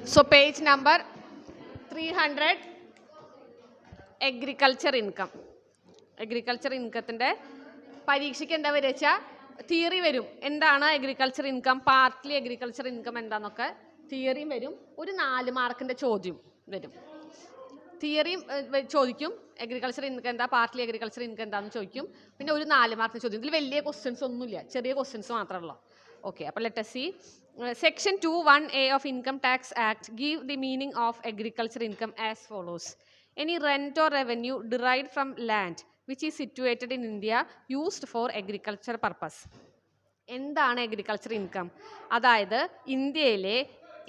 So page number 300, agriculture income. Agriculture income പരീക്ഷയ്ക്ക് എന്താ വരിക വെച്ചാൽ തിയറി വരും. എന്താണ് agriculture income, partly agriculture income എന്താണെന്നൊക്കെ തിയറിയും വരും. ഒരു 4 മാർക്കിൻ്റെ ചോദ്യം വരും. തിയറിയും ചോദിക്കും, അഗ്രികൾച്ചർ ഇൻകം എന്താ, പാർട്ട്ലി അഗ്രികൾച്ചർ ഇൻകം എന്താണെന്ന് ചോദിക്കും. പിന്നെ ഒരു 4 മാർക്കിൻ്റെ ചോദ്യം. ഇതിൽ വലിയ ക്വസ്റ്റ്യൻസ് ഒന്നുമില്ല, ചെറിയ ക്വസ്റ്റ്യൻസ് മാത്രമേ ഉള്ളൂ. ഓക്കെ, അപ്പോൾ let us see. Section 2(1)(a) of Income Tax Act give the meaning of agriculture income as follows. Any rent or revenue derived from land which is situated in India used for agriculture purpose. എന്താണ് agriculture income? അതായത്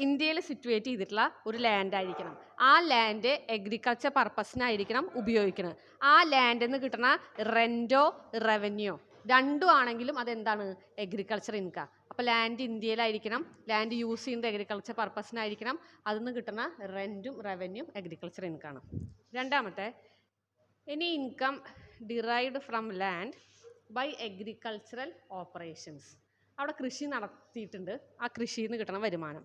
ഇന്ത്യയിൽ situate ചെയ്തിട്ടുള്ള ഒരു land ആയിരിക്കണം. ആ land agriculture പർപ്പസിനായിരിക്കണം ഉപയോഗിക്കുന്നത്. ആ ലാൻഡിൽ നിന്ന് കിട്ടുന്ന റെൻറ്റോ റവന്യൂ രണ്ടും ആണെങ്കിലും അതെന്താണ് അഗ്രികൾച്ചർ ഇൻകം. അപ്പോൾ ലാൻഡ് ഇന്ത്യയിലായിരിക്കണം, ലാൻഡ് യൂസ് ചെയ്യുന്നത് അഗ്രികൾച്ചർ പർപ്പസിനായിരിക്കണം, അതിൽ നിന്ന് കിട്ടുന്ന റെൻറ്റും റവന്യൂ അഗ്രികൾച്ചർ ഇൻകമാണ്. രണ്ടാമത്തെ, any income derived from land by agricultural operations. അവിടെ കൃഷി നടത്തിയിട്ടുണ്ട്, ആ കൃഷിയിൽ നിന്ന് കിട്ടുന്ന വരുമാനം.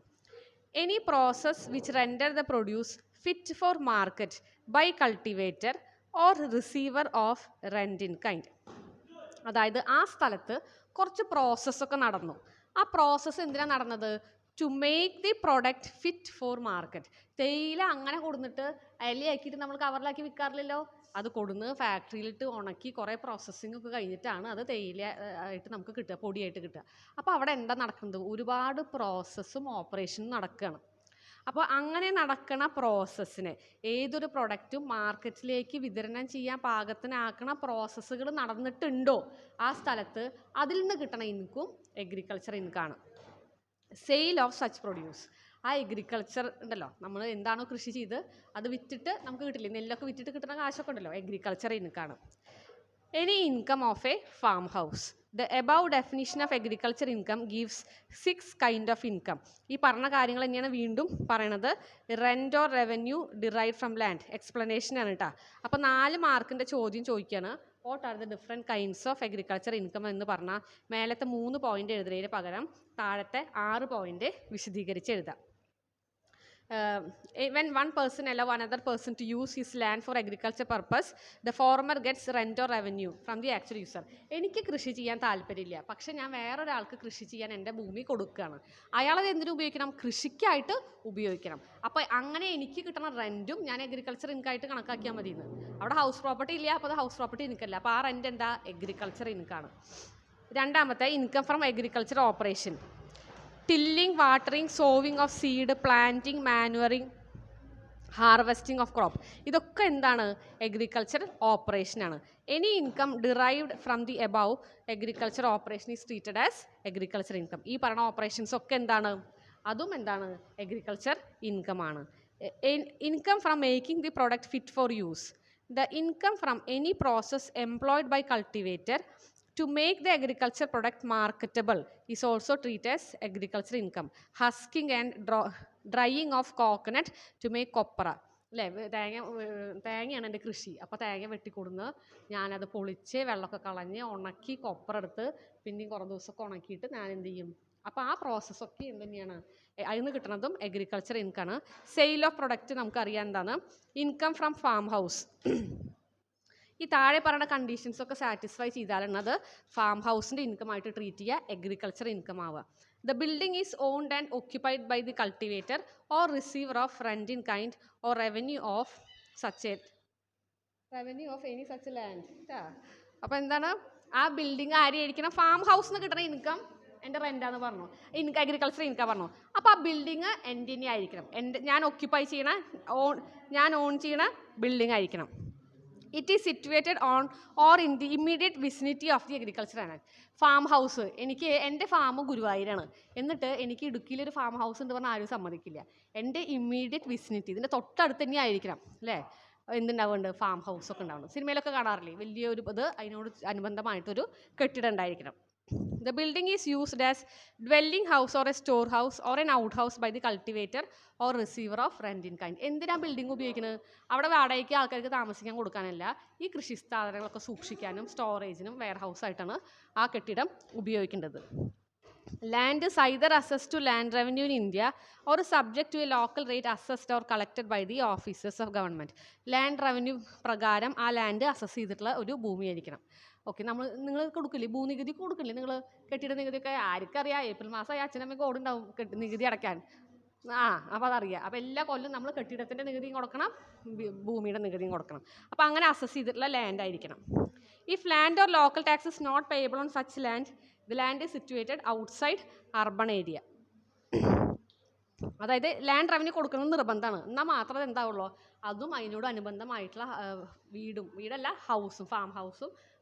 Any process which render the produce fit for market by cultivator or receiver of rent in kind. അതായത് ആ സ്ഥലത്ത് കുറച്ച് പ്രോസസ്സൊക്കെ നടന്നു. ആ പ്രോസസ്സ് എന്തിനാണ് നടന്നത്? To make the product fit for market. തേയില അങ്ങനെ കൊടുന്നിട്ട് ഇലയാക്കിയിട്ട് നമ്മൾ കവറിലാക്കി വിൽക്കാറില്ലല്ലോ. അത് കൊടുന്ന് ഫാക്ടറിയിലിട്ട് ഉണക്കി കുറേ പ്രോസസ്സിംഗ് ഒക്കെ കഴിഞ്ഞിട്ടാണ് അത് തേയില ആയിട്ട് നമുക്ക് കിട്ടുക, പൊടിയായിട്ട് കിട്ടുക. അപ്പോൾ അവിടെ എന്താ നടക്കുന്നത്? ഒരുപാട് പ്രോസസ്സും ഓപ്പറേഷനും നടക്കുകയാണ്. അപ്പോൾ അങ്ങനെ നടക്കുന്ന പ്രോസസ്സിനെ, ഏതൊരു പ്രൊഡക്റ്റും മാർക്കറ്റിലേക്ക് വിതരണം ചെയ്യാൻ പാകത്തിനാക്കണ പ്രോസസ്സുകൾ നടന്നിട്ടുണ്ടോ ആ സ്ഥലത്ത്, അതിൽ നിന്ന് കിട്ടണ ഇൻകം അഗ്രികൾച്ചർ ഇൻകമാണ്. Sale of such produce. ആ അഗ്രികൾച്ചർ ഉണ്ടല്ലോ, നമ്മൾ എന്താണോ കൃഷി ചെയ്ത് അത് വിറ്റിട്ട് നമുക്ക് കിട്ടില്ലേ, നെല്ലൊക്കെ വിറ്റിട്ട് കിട്ടുന്ന കാശൊക്കെ ഉണ്ടല്ലോ, അഗ്രികൾച്ചർ ഇൻകമാണ്. Any income of a farmhouse. The above definition of agriculture income gives 6 kind of income. ഈ പറഞ്ഞ കാര്യങ്ങൾ തന്നെയാണ് വീണ്ടും പറയണത്. Rent or revenue derive from land. Explanation ആണ് കേട്ടോ. അപ്പോൾ 4 മാർക്കിൻ്റെ ചോദ്യം ചോദിക്കുകയാണ്, what are the different kinds of agriculture income എന്ന് പറഞ്ഞാൽ മേലത്തെ 3 പോയിന്റ് എഴുതുന്നതിന് പകരം താഴത്തെ 6 പോയിന്റ് വിശദീകരിച്ച് എഴുതാം. When one person allow another person to use his land for agriculture purpose, the farmer gets rent or revenue from the actual user. എനിക്ക് കൃഷി ചെയ്യാൻ താല്പര്യമില്ല, പക്ഷെ ഞാൻ വേറൊരാൾക്ക് കൃഷി ചെയ്യാൻ എൻ്റെ ഭൂമി കൊടുക്കുകയാണ്. അയാളത് എന്തിനു ഉപയോഗിക്കണം? കൃഷിക്കായിട്ട് ഉപയോഗിക്കണം. അപ്പോൾ അങ്ങനെ എനിക്ക് കിട്ടുന്ന റെൻറ്റും ഞാൻ അഗ്രികൾച്ചർ ഇൻകമായിട്ട് കണക്കാക്കിയാൽ മതി. അവിടെ ഹൗസ് പ്രോപ്പർട്ടി ഇല്ല, അപ്പോൾ അത് ഹൗസ് പ്രോപ്പർട്ടി ഇൻകമല്ല. അപ്പോൾ ആ റെൻറ്റ് എന്താ? അഗ്രികൾച്ചർ ഇൻകമാണ്. രണ്ടാമത്തെ, income from agriculture operation. Tilling, watering, sowing of seed, planting, manuring, harvesting of crop. ഇതൊക്കെ എന്താണ്? അഗ്രികൾച്ചർ ഓപ്പറേഷനാണ്. Any income derived from the above agriculture operation is treated as agriculture income. ഈ പറഞ്ഞ ഓപ്പറേഷൻസ് ഒക്കെ എന്താണ്? അതും എന്താണ്? അഗ്രികൾച്ചർ ഇൻകമാണ്. Income from making the product fit for use. The income from any process employed by cultivator to make the agriculture product marketable is also treated as agriculture income. Husking and drying of coconut to make copra. അല്ലേ, തേങ്ങയാണ് എൻ്റെ കൃഷി. അപ്പോൾ തേങ്ങ വെട്ടിക്കൊടുന്ന് ഞാനത് പൊളിച്ച് വെള്ളമൊക്കെ കളഞ്ഞ് ഉണക്കി കൊപ്പറ എടുത്ത് പിന്നെയും കുറേ ദിവസമൊക്കെ ഉണക്കിയിട്ട് ഞാൻ എന്ത് ചെയ്യും? അപ്പോൾ ആ പ്രോസസ്സൊക്കെ എന്ത് തന്നെയാണ്? അതിൽ നിന്ന് കിട്ടുന്നതും അഗ്രികൾച്ചർ ഇൻകമാണ്. സെയിൽ ഓഫ് പ്രൊഡക്റ്റ് നമുക്കറിയാൻ എന്താണ്? Income from farm house. ഈ താഴെ പറയുന്ന കണ്ടീഷൻസ് ഒക്കെ സാറ്റിസ്ഫൈ ചെയ്താലുള്ളത് ഫാം ഹൗസിൻ്റെ ഇൻകമായിട്ട് ട്രീറ്റ് ചെയ്യുക, അഗ്രികൾച്ചർ ഇൻകം ആവുക. The building is owned and occupied by the cultivator or receiver of rent in kind or revenue of any such land. അപ്പോൾ എന്താണ്? ആ ബിൽഡിംഗ് ആരെയായിരിക്കണം? ഫാം ഹൗസിൽ നിന്ന് കിട്ടുന്ന ഇൻകം എൻ്റെ റെൻ്റാന്ന് പറഞ്ഞു, അഗ്രികൾച്ചർ ഇൻകം പറഞ്ഞു. അപ്പോൾ ആ ബിൽഡിങ് എൻ്റെ തന്നെ ആയിരിക്കണം, ഞാൻ ഓക്യുപ്പൈ ചെയ്യണ ഞാൻ ഓൺ ചെയ്യണ ബിൽഡിംഗ് ആയിരിക്കണം. It is situated on or in the immediate vicinity of the agriculture land. Farm house, എനിക്ക് എൻ്റെ ഫാം ഗുരുവായൂരാണ്, എന്നിട്ട് എനിക്ക് ഇടുക്കിയിലൊരു ഫാം ഹൗസ് ഉണ്ട് പറഞ്ഞാൽ ആരും സമ്മതിക്കില്ല. എൻ്റെ ഇമ്മീഡിയറ്റ് വിസിനിറ്റി, ഇതിൻ്റെ തൊട്ടടുത്ത് തന്നെ ആയിരിക്കണം അല്ലേ എന്തുണ്ടാവുന്നുണ്ട്? ഫാം ഹൗസ് ഒക്കെ ഉണ്ടാവുന്നത്. സിനിമയിലൊക്കെ കാണാറില്ലേ? വലിയൊരു ഇത് അതിനോട് അനുബന്ധമായിട്ടൊരു കെട്ടിടം ഉണ്ടായിരിക്കണം. The building is used as dwelling house or a storehouse or an outhouse by the cultivator or receiver of rent in kind. എന്തിനാ ബിൽഡിംഗ് ഉപയോഗിക്കുന്നത്? അവിടെ വാടകയ്ക്ക് ആൾക്കാർക്ക് താമസിക്കാൻ കൊടുക്കാനല്ല, ഈ കൃഷി സാധനങ്ങളൊക്കെ സൂക്ഷിക്കാനും സ്റ്റോറേജിനും വെയർ ഹൗസ് ആയിട്ടാണ് ആ കെട്ടിടം ഉപയോഗിക്കേണ്ടത്. Land is either assessed to land revenue in India or subject to a local rate assessed or collected by the officers of government. Land revenue പ്രകാരം ആ ലാൻഡ് അസസ് ചെയ്തിട്ടുള്ള ഒരു ഭൂമിയായിരിക്കണം. ഓക്കെ, നിങ്ങൾ കൊടുക്കില്ലേ, ഭൂനികുതി കൊടുക്കില്ലേ, നിങ്ങൾ കെട്ടിട നികുതിയൊക്കെ ആർക്കറിയാം, ഏപ്രിൽ മാസം അച്ഛനമ്മയ്ക്ക് ഓടുണ്ടാവും നികുതി അടയ്ക്കാൻ. അപ്പോൾ അതറിയാം. അപ്പോൾ എല്ലാ കൊല്ലം നമ്മൾ കെട്ടിടത്തിൻ്റെ നികുതിയും കൊടുക്കണം, ഭൂമിയുടെ നികുതിയും കൊടുക്കണം. അപ്പോൾ അങ്ങനെ അസസ് ചെയ്തിട്ടുള്ള ലാൻഡ് ആയിരിക്കണം. If land or local tax is not payable on such land, the land is situated outside urban area. അതായത് ലാൻഡ് റവന്യൂ കൊടുക്കുന്നത് നിർബന്ധമാണ്. എന്നാൽ മാത്രമേ എന്താവുള്ളൂ, അതും അതിനോട് അനുബന്ധമായിട്ടുള്ള വീടല്ല ഹൗസും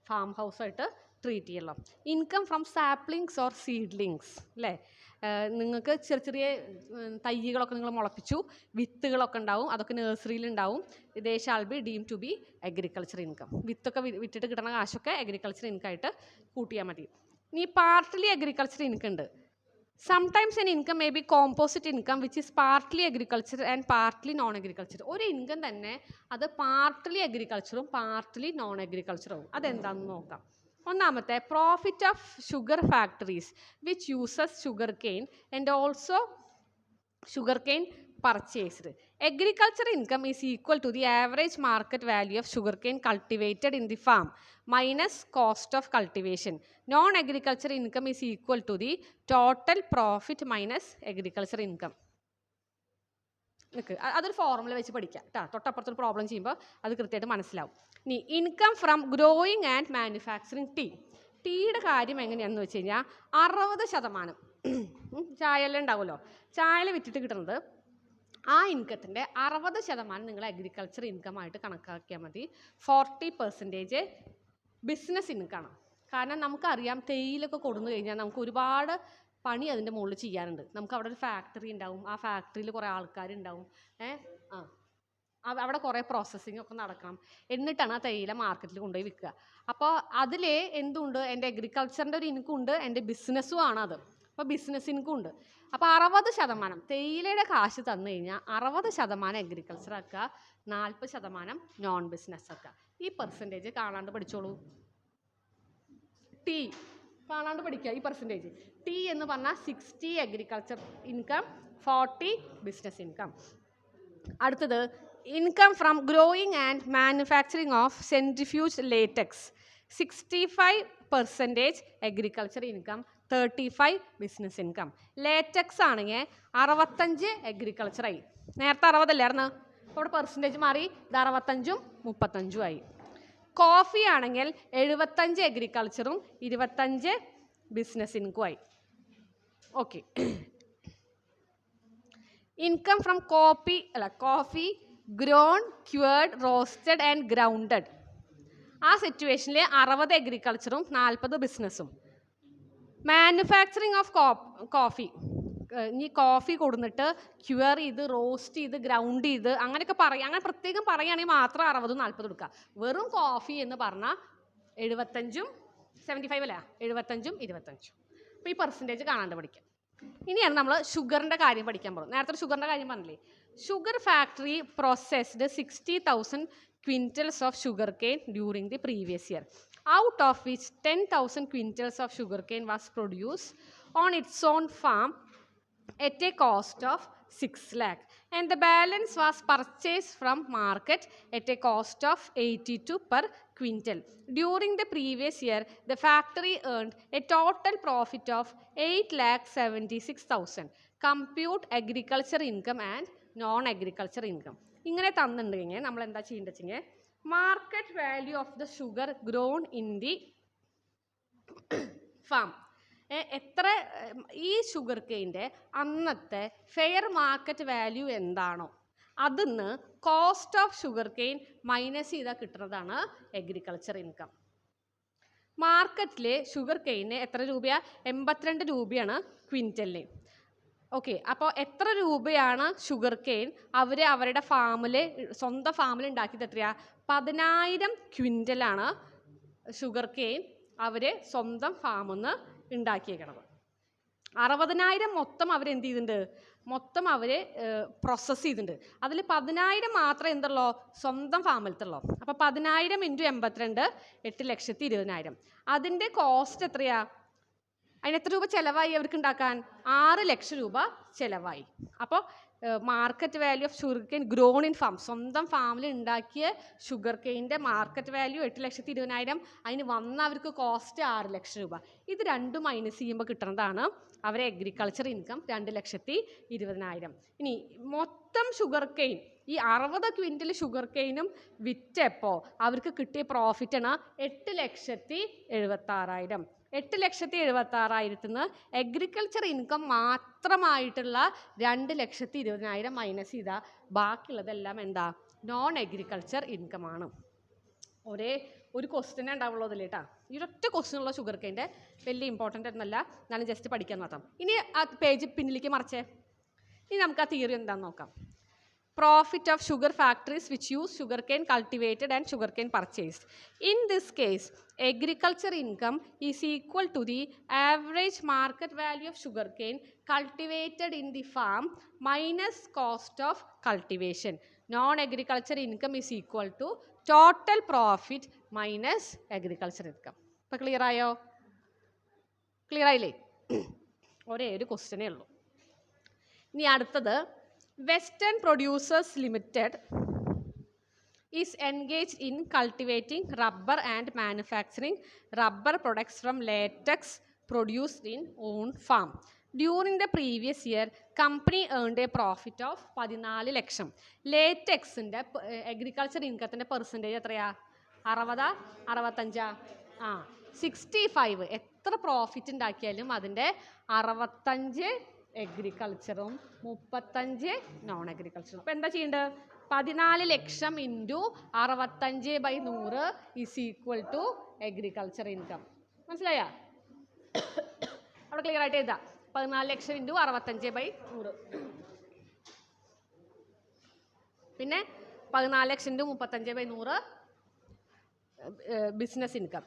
ഫാം ഹൗസായിട്ട് ട്രീറ്റ് ചെയ്യല്ലോ. Income from saplings or seedlings അല്ലേ, നിങ്ങൾക്ക് ചെറിയ തൈകളൊക്കെ നിങ്ങൾ മുളപ്പിച്ചു, വിത്തുകളൊക്കെ ഉണ്ടാവും, അതൊക്കെ നഴ്സറിയിലുണ്ടാവും. They shall be deem to be agriculture income. വിത്തൊക്കെ വിറ്റിട്ട് കിട്ടുന്ന കാശൊക്കെ അഗ്രികൾച്ചർ ഇൻകമായിട്ട് കൂട്ടിയാൽ മതി. ഇനി പാർട്ട്ലി അഗ്രികൾച്ചർ ഇൻകം ഉണ്ട്. Sometimes an income may be composite income which is partly agriculture and partly non-agriculture. ഒരു ഇൻകം തന്നെ അത് പാർട്ട്ലി അഗ്രികൾച്ചറും പാർട്ട്ലി നോൺ അഗ്രികൾച്ചറും. അതെന്താണെന്ന് നോക്കാം. ഒന്നാമത്തെ, profit of sugar factories which uses sugar cane and also sugar cane purchased. Agriculture income is equal to the average market value of sugarcane cultivated in the farm minus cost of cultivation. Non-agriculture income is equal to the total profit minus agriculture income. അതൊരു formula വെച്ച് പഠിക്കാം കേട്ടോ. തൊട്ടപ്പുറത്തൊരു problem ചെയ്യുമ്പോൾ അത് കൃത്യമായിട്ട് മനസ്സിലാവും. ഇനി income from growing and manufacturing ടീയുടെ കാര്യം എങ്ങനെയാണെന്ന് വെച്ച് കഴിഞ്ഞാൽ 60% ചായയെല്ലാം ഉണ്ടാവുമല്ലോ, ചായല വിറ്റിട്ട് കിട്ടുന്നത് ആ ഇൻകത്തിൻ്റെ 60% നിങ്ങൾ അഗ്രികൾച്ചർ ഇൻകമായിട്ട് കണക്കാക്കിയാൽ മതി. 40% ബിസിനസ് ഇൻകമാണ്. കാരണം നമുക്കറിയാം തേയിലൊക്കെ കൊടുന്നു കഴിഞ്ഞാൽ നമുക്ക് ഒരുപാട് പണി അതിൻ്റെ മുകളിൽ ചെയ്യാനുണ്ട്. നമുക്ക് അവിടെ ഒരു ഫാക്ടറി ഉണ്ടാവും, ആ ഫാക്ടറിയിൽ കുറേ ആൾക്കാരുണ്ടാവും, അവിടെ കുറേ പ്രോസസ്സിങ് ഒക്കെ നടക്കണം, എന്നിട്ടാണ് ആ തേയില മാർക്കറ്റിൽ കൊണ്ടുപോയി വിൽക്കുക. അപ്പോൾ അതിൽ എന്തുണ്ട്, എൻ്റെ അഗ്രികൾച്ചറിൻ്റെ ഒരു ഇൻകം ഉണ്ട്, എൻ്റെ ബിസിനസ്സും ആണ് അത്. അപ്പോൾ ബിസിനസ് ഇൻകം ഉണ്ട്. അപ്പോൾ 60% തേയിലയുടെ കാശ് തന്നു കഴിഞ്ഞാൽ 60% അഗ്രികൾച്ചർ ആക്കുക, 40% നോൺ ബിസിനസ് ആക്കുക. ഈ പെർസെൻറ്റേജ് കാണാണ്ട് പഠിച്ചോളൂ. ടി കാണാണ്ട് പഠിക്കുക. ഈ പെർസെൻറ്റേജ് ടി എന്ന് പറഞ്ഞാൽ 60 അഗ്രികൾച്ചർ ഇൻകം, 40 ബിസിനസ് ഇൻകം. അടുത്തത് income from growing and manufacturing of centrifuged latex. 65% agriculture income, 35 business income. Latex ആണെങ്കിൽ 65 അഗ്രികൾച്ചറായി. നേരത്തെ 60 അല്ലായിരുന്നു, അപ്പോൾ ഇവിടെ പെർസെൻറ്റേജ് മാറി, ഇത് 65ഉം 35ഉം ആയി. കോഫി ആണെങ്കിൽ 75 അഗ്രികൾച്ചറും 25 ബിസിനസ് ഇൻകമായി. Okay, income from coffee grown, cured, roasted and grounded. ആ സിറ്റുവേഷനിൽ 60 അഗ്രികൾച്ചറും 40 ബിസിനസ്സും. മാനുഫാക്ചറിങ് ഓഫ് കോഫി, ഇനി കോഫി കൊടുന്നിട്ട് ക്യൂർ ചെയ്ത് റോസ്റ്റ് ചെയ്ത് ഗ്രൗണ്ട് ചെയ്ത് അങ്ങനെയൊക്കെ പറയാം. അങ്ങനെ പ്രത്യേകം പറയുകയാണെങ്കിൽ മാത്രം 60ഉം 40ഉം എടുക്കുക. വെറും കോഫി എന്ന് പറഞ്ഞാൽ 75ഉം 75 അല്ല, 75ഉം 25ഉം. അപ്പോൾ ഈ പെർസെൻറ്റേജ് കാണാണ്ട് പഠിക്കാം. ഇനിയാണ് നമ്മൾ ഷുഗറിൻ്റെ കാര്യം പഠിക്കാൻ പോകുന്നത്. നേരത്തെ ഷുഗറിൻ്റെ കാര്യം പറഞ്ഞില്ലേ, sugar factory processed 60,000 quintals of sugarcane during the previous year, out of which 10,000 quintals of sugarcane was produced on its own farm at a cost of 6 lakh, and the balance was purchased from market at a cost of 82 per quintal. During the previous year, the factory earned a total profit of 8,76,000. Compute agriculture income and non-agriculture income. ഇങ്ങനെ തന്നിട്ടുണ്ടെങ്കിൽ നമ്മൾ എന്താ ചെയ്യേണ്ടത് വെച്ചെങ്കിൽ, market value of the sugar grown in the farm, എത്ര ഈ sugar കെയിൻ്റെ അന്നത്തെ fair market value എന്താണോ അതിന്ന് cost of sugar cane minus ചെയ്താൽ കിട്ടുന്നതാണ് അഗ്രികൾച്ചർ ഇൻകം. മാർക്കറ്റിൽ ഷുഗർ കെയിന് എത്ര രൂപയാണ്? 82 രൂപയാണ് ക്വിൻ്റലിന്. ഓക്കെ, അപ്പോൾ എത്ര രൂപയാണ് ഷുഗർ കെയിൻ അവരുടെ ഫാമിൽ, സ്വന്തം ഫാമിൽ ഉണ്ടാക്കിയത്? എത്രയാണ്? 10,000 ക്വിൻ്റലാണ് ഷുഗർ കെയിൻ അവർ സ്വന്തം ഫാമിൽ നിന്ന് ഉണ്ടാക്കിയേക്കണത്. 60,000 മൊത്തം അവർ എന്ത് ചെയ്തിട്ടുണ്ട്? മൊത്തം അവർ പ്രോസസ്സ് ചെയ്തിട്ടുണ്ട്. അതിൽ 10,000 മാത്രമേ എന്തുള്ളൂ? സ്വന്തം ഫാമിലത്തുള്ളൂ. അപ്പോൾ 10,000 × 82 8,20,000. അതിൻ്റെ കോസ്റ്റ് എത്രയാണ്? അതിന് എത്ര രൂപ ചിലവായി അവർക്ക് ഉണ്ടാക്കാൻ? 6 ലക്ഷം രൂപ ചിലവായി. അപ്പോൾ market value of sugar cane grown in farm, സ്വന്തം ഫാമിൽ ഉണ്ടാക്കിയ ഷുഗർ കെയിൻ്റെ മാർക്കറ്റ് വാല്യൂ 8,20,000, അതിന് വന്ന അവർക്ക് കോസ്റ്റ് 6 ലക്ഷം രൂപ. ഇത് രണ്ടും മൈനസ് ചെയ്യുമ്പോൾ കിട്ടുന്നതാണ് അവരെ അഗ്രികൾച്ചർ ഇൻകം 2,20,000. ഇനി മൊത്തം ഷുഗർ കെയിൻ, ഈ 60 ക്വിൻ്റൽ ഷുഗർ കെയിനും വിറ്റപ്പോൾ അവർക്ക് കിട്ടിയ പ്രോഫിറ്റാണ് 8,76,000. 8,76,000 നിന്ന് അഗ്രികൾച്ചർ ഇൻകം മാത്രമായിട്ടുള്ള 2,20,000 മൈനസ് ചെയ്താൽ ബാക്കിയുള്ളതെല്ലാം എന്താ? നോൺ അഗ്രികൾച്ചർ ഇൻകം ആണ്. ഒരേ ഒരു ക്വസ്റ്റ്യനെ ഉണ്ടാവുള്ളൂ അതിൽ കേട്ടോ. ഈ ഒരൊറ്റ ക്വസ്റ്റ്യൻ ഉള്ള ഷുഗർ കെയിൻ്റെ വലിയ ഇമ്പോർട്ടൻ്റ് ഒന്നല്ല, എന്നാലും ജസ്റ്റ് പഠിക്കാൻ മാത്രം. ഇനി ആ പേജ് പിന്നിലേക്ക് മറിച്ചേ. ഇനി നമുക്ക് ആ തിയറി എന്താണെന്ന് നോക്കാം. Profit of sugar factories which use sugarcane cultivated and sugarcane purchased. In this case, agriculture income is equal to the average market value of sugarcane cultivated in the farm minus cost of cultivation. Non-agriculture income is equal to total profit minus agriculture income. ഇപ്പോൾ clear ആയോ? Clear ആയില്ലേ? ഒരേ ഒരു ക്വസ്റ്റ്യനേ ഉള്ളൂ. ഇനി അടുത്തത്, Western Producers Limited is engaged in cultivating rubber and manufacturing rubber products from latex produced in own farm. During the previous year, company earned a profit of 14 lakh. ലേറ്റക്സിൻ്റെ agriculture ഇൻകത്തിൻ്റെ പെർസെൻറ്റേജ് എത്രയാ? 60, 65, 65. എത്ര പ്രോഫിറ്റ് ഉണ്ടാക്കിയാലും അതിൻ്റെ 65 അഗ്രികൾച്ചറും 35 നോൺ അഗ്രികൾച്ചറും. അപ്പോൾ എന്താ ചെയ്യേണ്ടത്? 14 lakh into 65/100 is equal to agriculture income. മനസ്സിലായോ? അവിടെ ക്ലിയർ ആയിട്ട് എഴുതാം. 14 ലക്ഷം ഇൻറ്റു 65/100. പിന്നെ 14 ലക്ഷം ഇൻറ്റു 35/100 ബിസിനസ് ഇൻകം.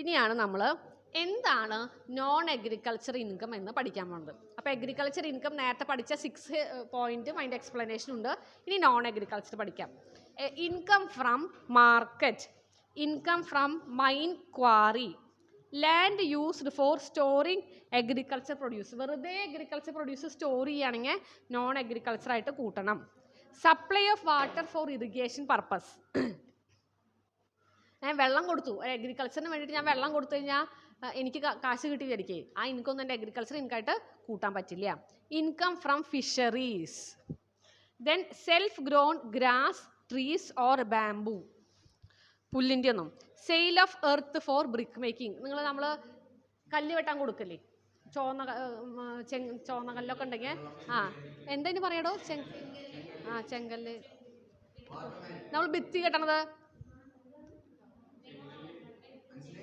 ഇനിയാണ് നമ്മൾ എന്താണ് നോൺ അഗ്രികൾച്ചർ ഇൻകം എന്ന് പഠിക്കാൻ പോകുന്നത്. അപ്പോൾ അഗ്രികൾച്ചർ ഇൻകം നേരത്തെ പഠിച്ച 6 പോയിൻറ്റും അതിൻ്റെ എക്സ്പ്ലനേഷൻ ഉണ്ട്. ഇനി നോൺ അഗ്രികൾച്ചർ പഠിക്കാം. Income from market, income from mine quarry, land used for storing agriculture produce. വെറുതെ അഗ്രികൾച്ചർ പ്രൊഡ്യൂസ് സ്റ്റോർ ചെയ്യുകയാണെങ്കിൽ നോൺ അഗ്രികൾച്ചർ ആയിട്ട് കൂട്ടണം. Supply of water for irrigation purpose. ഞാൻ വെള്ളം കൊടുത്തു, അഗ്രികൾച്ചറിന് വേണ്ടിയിട്ട് ഞാൻ വെള്ളം കൊടുത്തു കഴിഞ്ഞാൽ എനിക്ക് കാശ് കിട്ടി വിചാരിക്കേ, ആ ഇൻകം എൻ്റെ അഗ്രികൾച്ചർ ഇൻകമായിട്ട് കൂട്ടാൻ പറ്റില്ല. Income from fisheries, then self grown grass, trees or bamboo, പുല്ലിൻ്റെ ഒന്നും. Sale of earth for brick making. നമ്മൾ കല്ല് വെട്ടാൻ കൊടുക്കില്ലേ, ചുവന്ന കല്ലൊക്കെ ഉണ്ടെങ്കിൽ എന്താ ഇനി പറയാടോ? ചെങ്കല്ല്. നമ്മൾ ഭിത്തി കെട്ടണത്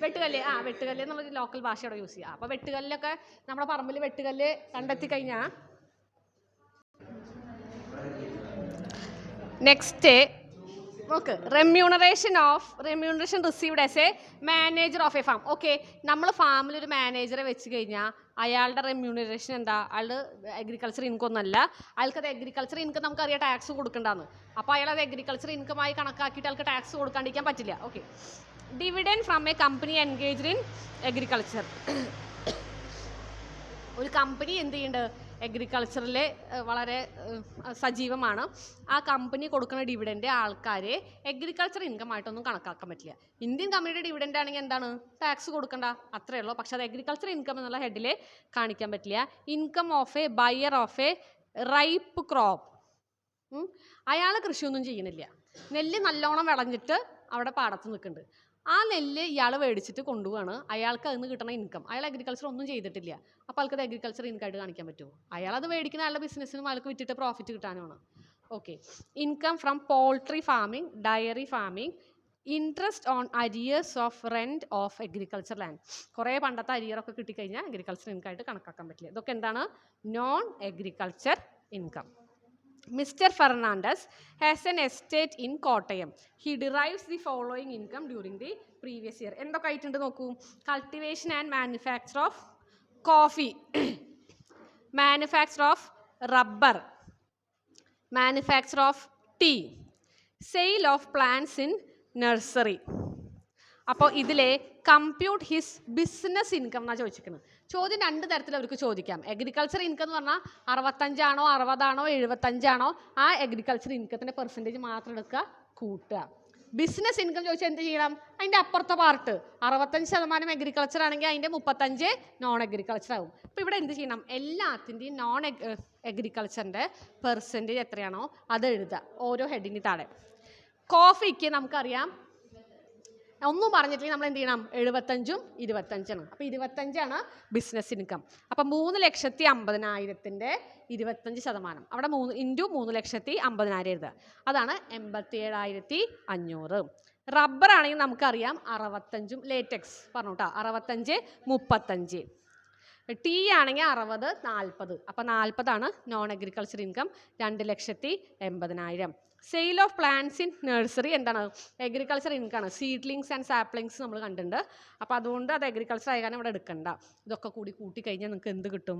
വെട്ടുകല്ല്. വെട്ടുകല്ല് എന്നുള്ളത് ലോക്കൽ ഭാഷയോടെ യൂസ് ചെയ്യുക. അപ്പോൾ വെട്ടുകല്ലൊക്കെ നമ്മുടെ പറമ്പിൽ വെട്ടുകല്ല് കണ്ടെത്തി കഴിഞ്ഞാൽ നെക്സ്റ്റ് നോക്ക്, remuneration received as A manager of a farm. Okay, നമ്മൾ ഫാമിൽ ഒരു മാനേജറെ വെച്ച് കഴിഞ്ഞാൽ അയാളുടെ റെമ്യൂണറേഷൻ എന്താ? അയാൾ അഗ്രികൾച്ചർ ഇൻകം ഒന്നല്ല, അയാൾക്കത് അഗ്രികൾച്ചർ ഇൻകം നമുക്കറിയാം ടാക്സ് കൊടുക്കണ്ടെന്ന്. അപ്പോൾ അയാളത് അഗ്രികൾച്ചർ ഇൻകമായി കണക്കാക്കിയിട്ട് അയാൾക്ക് ടാക്സ് കൊടുക്കാണ്ടിരിക്കാൻ പറ്റില്ല. Okay, dividend from A company engaged in agriculture. ഒരു കമ്പനി എന്ത് ചെയ്യുന്നുണ്ട്? അഗ്രികൾച്ചറിൽ വളരെ സജീവമാണ്. ആ കമ്പനി കൊടുക്കുന്ന ഡിവിഡൻഡ് ആൾക്കാരെ അഗ്രികൾച്ചർ ഇൻകം ആയിട്ടൊന്നും കണക്കാക്കാൻ പറ്റില്ല. ഇന്ത്യൻ കമ്പനിയുടെ ഡിവിഡൻഡ് ആണെങ്കിൽ എന്താണ്? ടാക്സ് കൊടുക്കണ്ട, അത്രയേ ഉള്ളൂ. പക്ഷെ അത് അഗ്രികൾച്ചർ ഇൻകം എന്നുള്ള ഹെഡിൽ കാണിക്കാൻ പറ്റില്ല. Income of A buyer of A ripe crop. അയാൾ കൃഷിയൊന്നും ചെയ്യുന്നില്ല, നെല്ല് നല്ലോണം വിളഞ്ഞിട്ട് അവിടെ പാടത്ത് നിൽക്കുന്നുണ്ട്. ആ നെല്ല് ഇയാൾ മേടിച്ചിട്ട് കൊണ്ടുപോവാണ്, അയാൾക്ക് അതിന് കിട്ടുന്ന ഇൻകം. അയാൾ അഗ്രികൾച്ചർ ഒന്നും ചെയ്തിട്ടില്ല, അപ്പോൾ അയാൾക്കത് അഗ്രികൾച്ചർ ഇൻകമായിട്ട് കാണിക്കാൻ പറ്റുമോ? അയാളത് മേടിക്കുന്ന അയാളുടെ ബിസിനസ്സിനും അയാൾക്ക് വിറ്റിട്ട് പ്രോഫിറ്റ് കിട്ടാനുമാണ്. Okay, income from poultry farming, dairy farming, interest on arrears of rent of agriculture land. കുറേ പണ്ടത്തെ അരിയറൊക്കെ കിട്ടിക്കഴിഞ്ഞാൽ അഗ്രികൾച്ചർ ഇൻകമായിട്ട് കണക്കാക്കാൻ പറ്റില്ല. ഇതൊക്കെ എന്താണ്? Non agriculture income. Mr. Fernandez has an estate in Kottayam. He derives the following income during the previous year. എന്തൊക്കെ ആയിട്ടുണ്ട് നോക്കൂ. Cultivation and manufacture of coffee, manufacture of rubber, manufacture of tea, sale of plants in nursery. അപ്പോൾ ഇതിലെ compute his business income എന്നാണ് ചോദിച്ചിരിക്കുന്നത്. ചോദ്യം 2 തരത്തിൽ അവർക്ക് ചോദിക്കാം. അഗ്രികൾച്ചർ ഇൻകം എന്ന് പറഞ്ഞാൽ 65 ആണോ 60 ആണോ 75 ആണോ ആ അഗ്രികൾച്ചർ ഇൻകത്തിൻ്റെ പെർസെൻറ്റേജ് മാത്രം എടുക്കുക, കൂട്ടുക. ബിസിനസ് ഇൻകം ചോദിച്ചാൽ എന്ത് ചെയ്യണം? അതിൻ്റെ അപ്പുറത്തെ പാർട്ട് 65% അഗ്രികൾച്ചർ ആണെങ്കിൽ അതിൻ്റെ 35 നോൺ അഗ്രികൾച്ചർ ആവും. അപ്പോൾ ഇവിടെ എന്ത് ചെയ്യണം? എല്ലാത്തിൻ്റെയും നോൺ അഗ്രികൾച്ചറിൻ്റെ പെർസെൻറ്റേജ് എത്രയാണോ അത് എഴുതുക ഓരോ ഹെഡിന് താഴെ. കോഫിക്ക് നമുക്കറിയാം ഒന്നും പറഞ്ഞിട്ടില്ലെങ്കിൽ നമ്മൾ എന്ത് ചെയ്യണം? 75ഉം 25ആണ്. അപ്പോൾ 25ആണ് ബിസിനസ് ഇൻകം. അപ്പം 3,50,000ൻ്റെ 25%. അവിടെ 3 × 3,50,000 എഴുതുക. അതാണ് 87,500. റബ്ബർ ആണെങ്കിൽ നമുക്കറിയാം 65ഉം ലേറ്റക്സ് പറഞ്ഞു കേട്ടോ, 65, 35. ടീ ആണെങ്കിൽ 60, 40. അപ്പോൾ 40ആണ് non agriculture income, 2,80,000. Sale of plants in nursery എന്താണ്? അഗ്രികൾച്ചർ ഇൻകമാണ്. സീഡ്ലിങ്സ് ആൻഡ് സാപ്ലിങ്സ് നമ്മൾ കണ്ടിട്ടുണ്ട്. അപ്പോൾ അതുകൊണ്ട് അത് അഗ്രികൾച്ചർ ആയ കാരണം ഇവിടെ എടുക്കണ്ട. ഇതൊക്കെ കൂടി കൂട്ടിക്കഴിഞ്ഞാൽ നിങ്ങൾക്ക് എന്ത് കിട്ടും?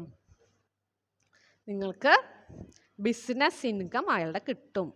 നിങ്ങൾക്ക് ബിസിനസ് ഇൻകം അയാളുടെ കിട്ടും.